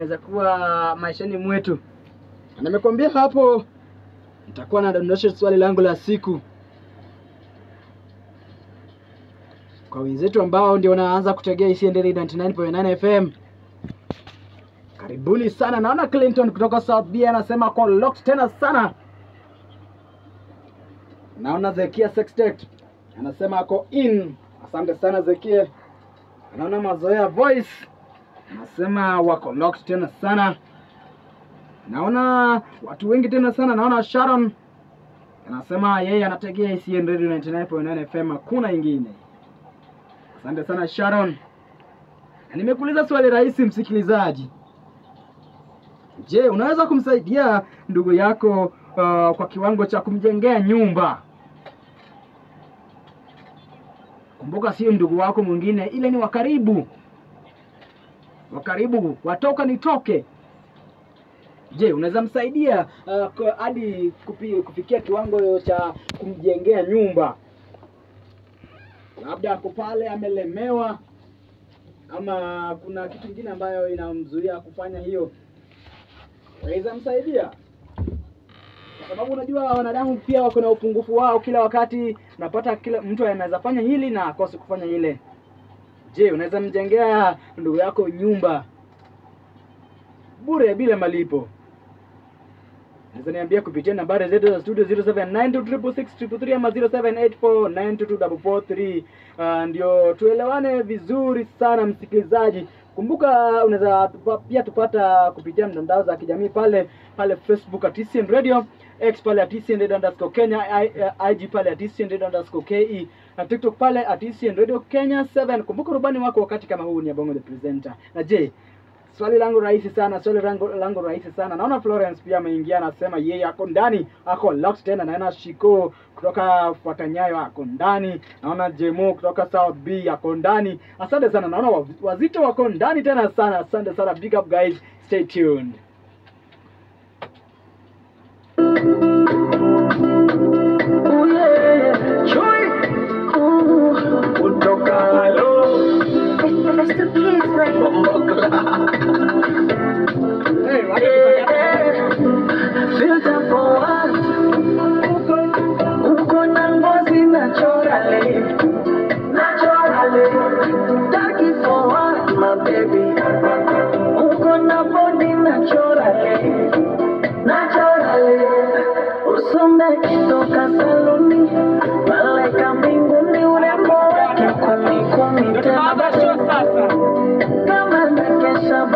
inaweza kuwa maishani mwetu. Nimekwambia hapo nitakuwa nadondosha swali langu la siku kwa wenzetu ambao ndio wanaanza kutegea Isiendele 99.9 FM. Karibuni sana. Naona Clinton kutoka South B anasema kwa locked tena sana. Naona Zekia Sextet anasema ako in. Asante sana Zekia. Naona Mazoea Voice anasema wako locked tena sana. Naona watu wengi tena sana. Naona Sharon anasema yeye anategea Isiendele 99.9 FM, hakuna ingine. Asante sana Sharon. Nimekuuliza swali rahisi msikilizaji. Je, unaweza kumsaidia ndugu yako kwa kiwango cha kumjengea nyumba? Kumbuka sio ndugu wako mwingine, ile ni wakaribu. Wakaribu, watoka nitoke. Je, unaweza msaidia hadi kufikia kiwango cha kumjengea nyumba? Labda ako pale amelemewa ama kuna kitu kingine ambayo inamzuia kufanya hiyo. Unaweza msaidia? Kwa sababu unajua wanadamu pia wako na upungufu wao, kila wakati unapata kila mtu anaweza fanya hili na akose kufanya ile. Je, unaweza mjengea ndugu yako nyumba bure bila malipo? Unaweza niambia kupitia nambari zetu za studio 0792663333 ama 0784922443. Ndio tuelewane vizuri sana msikilizaji. Kumbuka unaweza pia tupata kupitia mtandao za kijamii pale Facebook @TCN Radio, X pale @TCN_Kenya, IG pale @TCN_KE, na TikTok pale @TCN Radio Kenya 7. Kumbuka rubani wako wakati kama huu ni Bongo the Presenter. Na je, swali langu rahisi sana. Naona Florence pia ameingia, anasema yeye ako ndani, ako locked tena. Naona Shiko kutoka Fuatanyayo ako ndani. Naona Jemo kutoka South B ako ndani. Asante sana. Naona Wazito wako ndani tena sana. Asante sana. Big up guys. Stay tuned. Toka saloni malaika mbinguni urembo wake kumi tena kama nakesha